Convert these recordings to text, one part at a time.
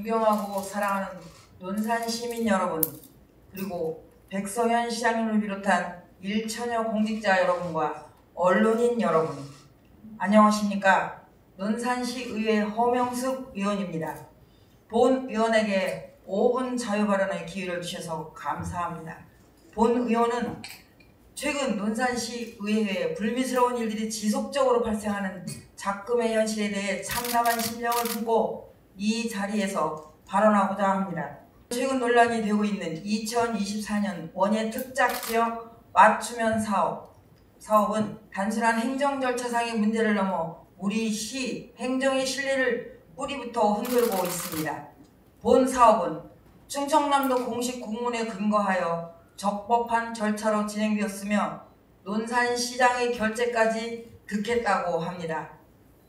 존경하고 사랑하는 논산 시민 여러분, 그리고 백서현 시장님을 비롯한 일천여 공직자 여러분과 언론인 여러분, 안녕하십니까? 논산시의회 허명숙 의원입니다. 본 의원에게 5분 자유발언의 기회를 주셔서 감사합니다. 본 의원은 최근 논산시 의회에 불미스러운 일들이 지속적으로 발생하는 작금의 현실에 대해 참담한 심령을 품고 이 자리에서 발언하고자 합니다. 최근 논란이 되고 있는 2024년 원예 특작지역 맞춤형 사업은 단순한 행정 절차상의 문제를 넘어 우리 시 행정의 신뢰를 뿌리부터 흔들고 있습니다. 본 사업은 충청남도 공식 공문에 근거하여 적법한 절차로 진행되었으며 논산시장의 결재까지 득했다고 합니다.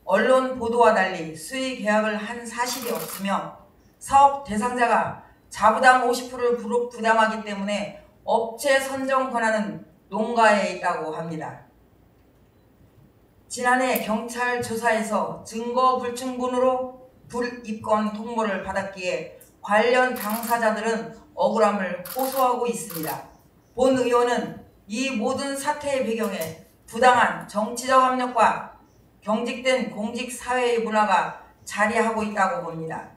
언론 보도와 달리 수의 계약을 한 사실이 없으며 사업 대상자가 자부담 50%를 부담하기 때문에 업체 선정 권한은 농가에 있다고 합니다. 지난해 경찰 조사에서 증거 불충분으로 불입건 통보를 받았기에 관련 당사자들은 억울함을 호소하고 있습니다. 본 의원은 이 모든 사태의 배경에 부당한 정치적 압력과 경직된 공직사회의 문화가 자리하고 있다고 봅니다.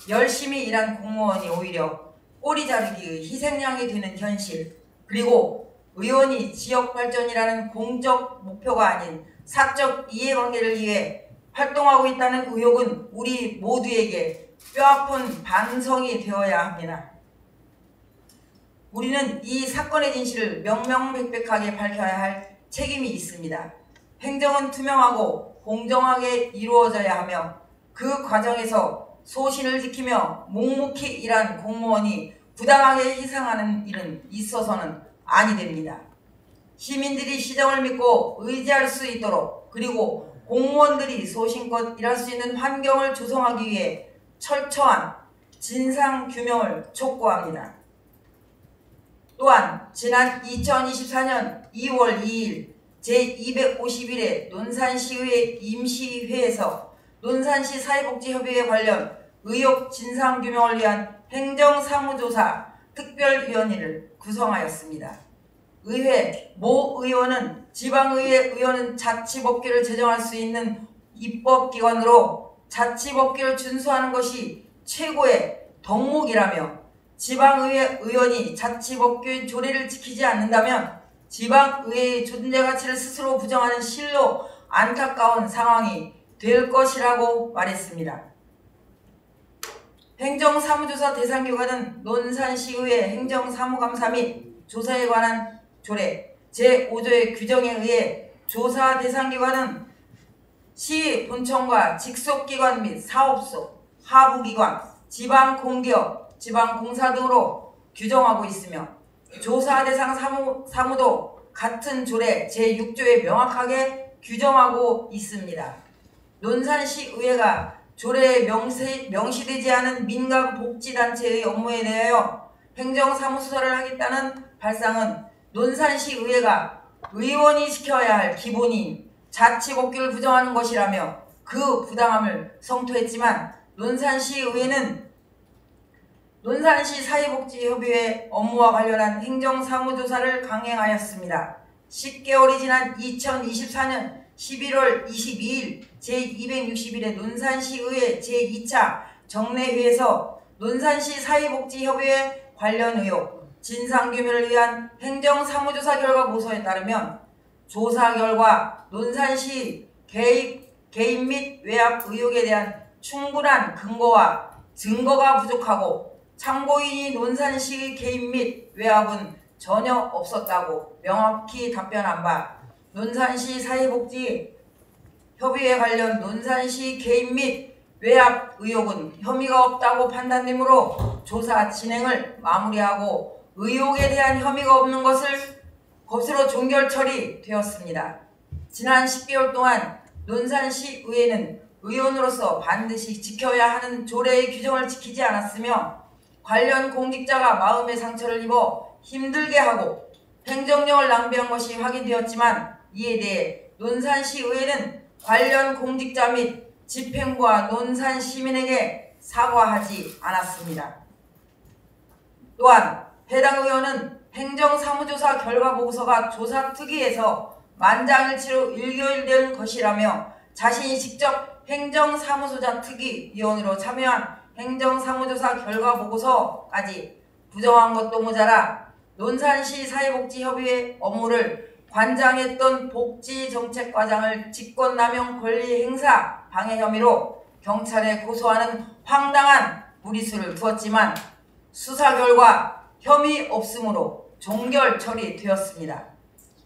열심히 일한 공무원이 오히려 꼬리 자르기의 희생양이 되는 현실, 그리고 의원이 지역발전이라는 공적 목표가 아닌 사적 이해관계를 위해 활동하고 있다는 의혹은 우리 모두에게 뼈아픈 반성이 되어야 합니다. 우리는 이 사건의 진실을 명명백백하게 밝혀야 할 책임이 있습니다. 행정은 투명하고 공정하게 이루어져야 하며 그 과정에서 소신을 지키며 묵묵히 일한 공무원이 부당하게 희생하는 일은 있어서는 아니 됩니다. 시민들이 시정을 믿고 의지할 수 있도록, 그리고 공무원들이 소신껏 일할 수 있는 환경을 조성하기 위해 철저한 진상규명을 촉구합니다. 또한 지난 2024년 2월 2일 제251회 논산시의회 임시회에서 논산시 사회복지협의회 관련 의혹 진상규명을 위한 행정사무조사 특별위원회를 구성하였습니다. 의회 모 의원은 지방의회 의원은 자치법규를 제정할 수 있는 입법기관으로 자치법규를 준수하는 것이 최고의 덕목이라며 지방의회 의원이 자치법규의 조례를 지키지 않는다면 지방의회의 존재가치를 스스로 부정하는 실로 안타까운 상황이 될 것이라고 말했습니다. 행정사무조사 대상기관은 논산시의회 행정사무감사 및 조사에 관한 조례 제5조의 규정에 의해 조사 대상기관은 시 본청과 직속기관 및 사업소, 하부기관, 지방공기업, 지방공사 등으로 규정하고 있으며 조사 대상 사무도 같은 조례 제6조에 명확하게 규정하고 있습니다. 논산시의회가 조례에 명시되지 않은 민간복지단체의 업무에 대하여 행정사무소사를 하겠다는 발상은 논산시의회가 의원이 지켜야 할 기본인 자치법규를 부정하는 것이라며 그 부당함을 성토했지만 논산시의회는 논산시 사회복지협의회 업무와 관련한 행정사무조사를 강행하였습니다. 10개월이 지난 2024년 11월 22일 제261회 논산시의회 제2차 정례회에서 논산시 사회복지협의회 관련 의혹 진상규명을 위한 행정사무조사 결과 보고서에 따르면 조사 결과 논산시 개입 및 외압 의혹에 대한 충분한 근거와 증거가 부족하고 참고인이 논산시의 개입 및 외압은 전혀 없었다고 명확히 답변한 바 논산시 사회복지협의회 관련 논산시 개입 및 외압 의혹은 혐의가 없다고 판단되므로 조사 진행을 마무리하고 의혹에 대한 혐의가 없는 것을 것으로 종결 처리되었습니다. 지난 10개월 동안 논산시의회는 의원으로서 반드시 지켜야 하는 조례의 규정을 지키지 않았으며 관련 공직자가 마음의 상처를 입어 힘들게 하고 행정력을 낭비한 것이 확인되었지만 이에 대해 논산시의회는 관련 공직자 및 집행부와 논산 시민에게 사과하지 않았습니다. 또한 해당 의원은 행정사무조사 결과보고서가 조사특위에서 만장일치로 일교일된 것이라며 자신이 직접 행정사무소장 특위위원으로 참여한 행정사무조사 결과보고서까지 부정한 것도 모자라 논산시 사회복지협의회 업무를 관장했던 복지정책과장을 직권남용 권리행사 방해 혐의로 경찰에 고소하는 황당한 무리수를 두었지만 수사 결과 혐의 없음으로 종결 처리되었습니다.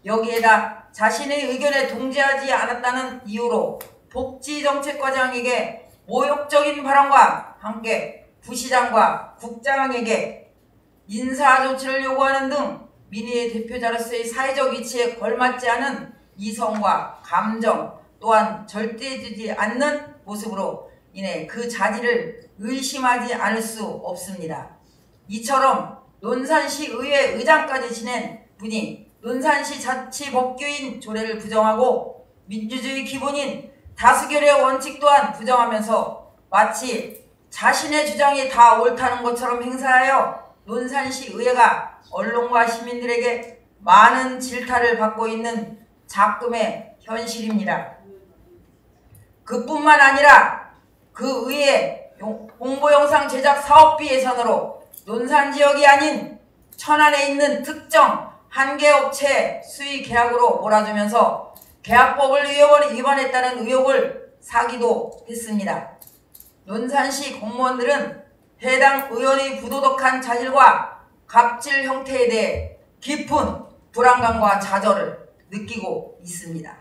여기에다 자신의 의견에 동의하지 않았다는 이유로 복지정책과장에게 모욕적인 발언과 함께 부시장과 국장에게 인사조치를 요구하는 등 민의의 대표자로서의 사회적 위치에 걸맞지 않은 이성과 감정 또한 절대 주지 않는 모습으로 인해 그 자질을 의심하지 않을 수 없습니다. 이처럼 논산시 의회 의장까지 지낸 분이 논산시 자치법규인 조례를 부정하고 민주주의 기본인 다수결의 원칙 또한 부정하면서 마치 자신의 주장이 다 옳다는 것처럼 행사하여 논산시 의회가 언론과 시민들에게 많은 질타를 받고 있는 작금의 현실입니다. 그뿐만 아니라 그 의회 홍보영상 제작 사업비 예산으로 논산 지역이 아닌 천안에 있는 특정 한 개 업체 수의 계약으로 몰아주면서 계약법을 위반했다는 의혹을 사기도 했습니다. 논산시 공무원들은 해당 의원의 부도덕한 자질과 갑질 형태에 대해 깊은 불안감과 좌절을 느끼고 있습니다.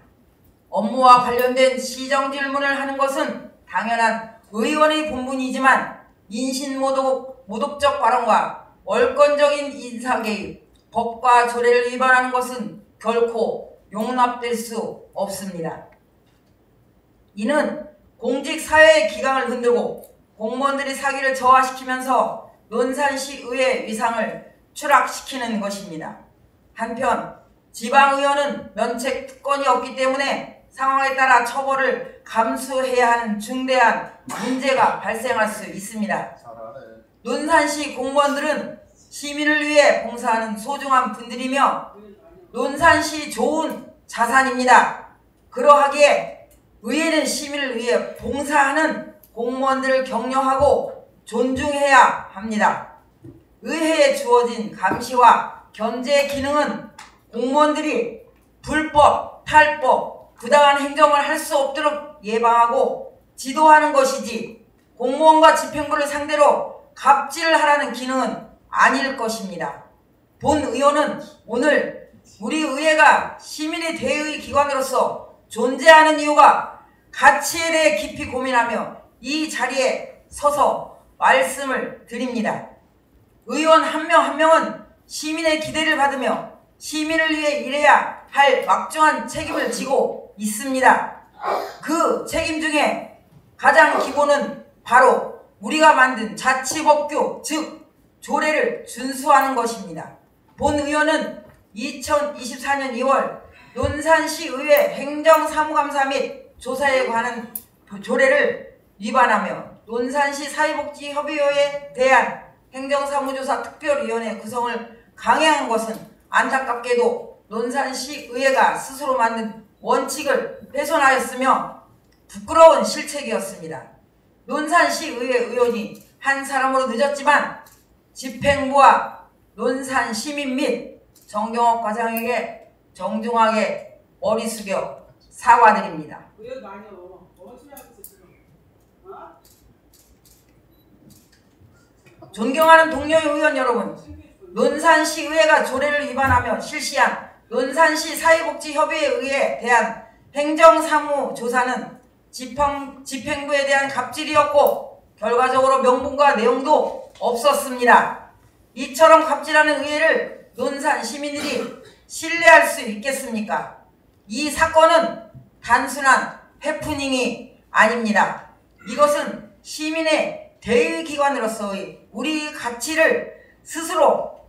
업무와 관련된 시정 질문을 하는 것은 당연한 의원의 본분이지만 인신모독적 발언과 월권적인 인사개입, 법과 조례를 위반하는 것은 결코 용납될 수 없습니다. 이는 공직사회의 기강을 흔들고 공무원들의 사기를 저하시키면서 논산시 의회 위상을 추락시키는 것입니다. 한편 지방의원은 면책 특권이 없기 때문에 상황에 따라 처벌을 감수해야 하는 중대한 문제가 발생할 수 있습니다. 논산시 공무원들은 시민을 위해 봉사하는 소중한 분들이며 논산시 좋은 자산입니다. 그러하기에 의회는 시민을 위해 봉사하는 공무원들을 격려하고 존중해야 합니다. 의회에 주어진 감시와 견제 기능은 공무원들이 불법, 탈법, 부당한 행정을 할 수 없도록 예방하고 지도하는 것이지 공무원과 집행부를 상대로 갑질을 하라는 기능은 아닐 것입니다. 본 의원은 오늘 우리 의회가 시민의 대의 기관으로서 존재하는 이유가 가치에 대해 깊이 고민하며 이 자리에 서서 말씀을 드립니다. 의원 한 명 한 명은 시민의 기대를 받으며 시민을 위해 일해야 할 막중한 책임을 지고 있습니다. 그 책임 중에 가장 기본은 바로 우리가 만든 자치법규, 즉 조례를 준수하는 것입니다. 본 의원은 2024년 2월 논산시 의회 행정사무감사 및 조사에 관한 조례를 위반하며 논산시 사회복지협의회에 대한 행정사무조사 특별위원회 구성을 강행한 것은 안타깝게도 논산시 의회가 스스로 만든 원칙을 훼손하였으며 부끄러운 실책이었습니다. 논산시 의회 의원이 한 사람으로 늦었지만 집행부와 논산 시민 및 정경업 과장에게 정중하게 머리 숙여 사과드립니다. 존경하는 동료 의원 여러분, 논산시 의회가 조례를 위반하며 실시한 논산시 사회복지협의회에 대한 행정사무조사는 집행부에 대한 갑질이었고 결과적으로 명분과 내용도 없었습니다. 이처럼 갑질하는 의회를 논산 시민들이 신뢰할 수 있겠습니까? 이 사건은 단순한 해프닝이 아닙니다. 이것은 시민의 대의기관으로서의 우리 가치를 스스로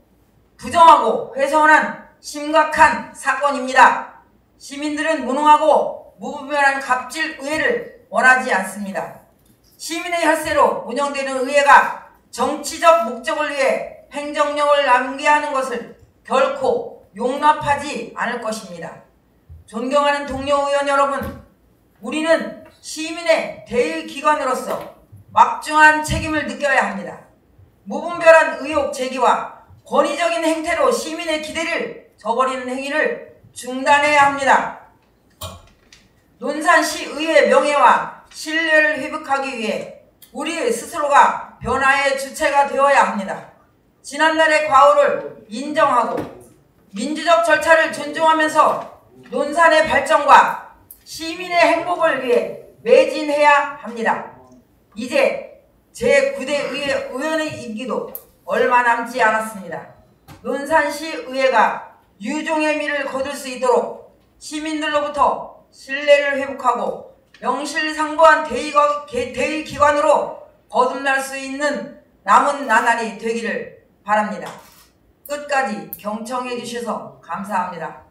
부정하고 훼손한 심각한 사건입니다. 시민들은 무능하고 무분별한 갑질 의회를 원하지 않습니다. 시민의 혈세로 운영되는 의회가 정치적 목적을 위해 행정력을 낭비하는 것을 결코 용납하지 않을 것입니다. 존경하는 동료 의원 여러분, 우리는 시민의 대의기관으로서 막중한 책임을 느껴야 합니다. 무분별한 의혹 제기와 권위적인 행태로 시민의 기대를 저버리는 행위를 중단해야 합니다. 논산시의회 명예와 신뢰를 회복하기 위해 우리 스스로가 변화의 주체가 되어야 합니다. 지난날의 과오를 인정하고 민주적 절차를 존중하면서 논산의 발전과 시민의 행복을 위해 매진해야 합니다. 이제 제9대 의원의 임기도 얼마 남지 않았습니다. 논산시 의회가 유종의 미를 거둘 수 있도록 시민들로부터 신뢰를 회복하고 명실상부한 대의기관으로 거듭날 수 있는 남은 나날이 되기를 바랍니다. 끝까지 경청해 주셔서 감사합니다.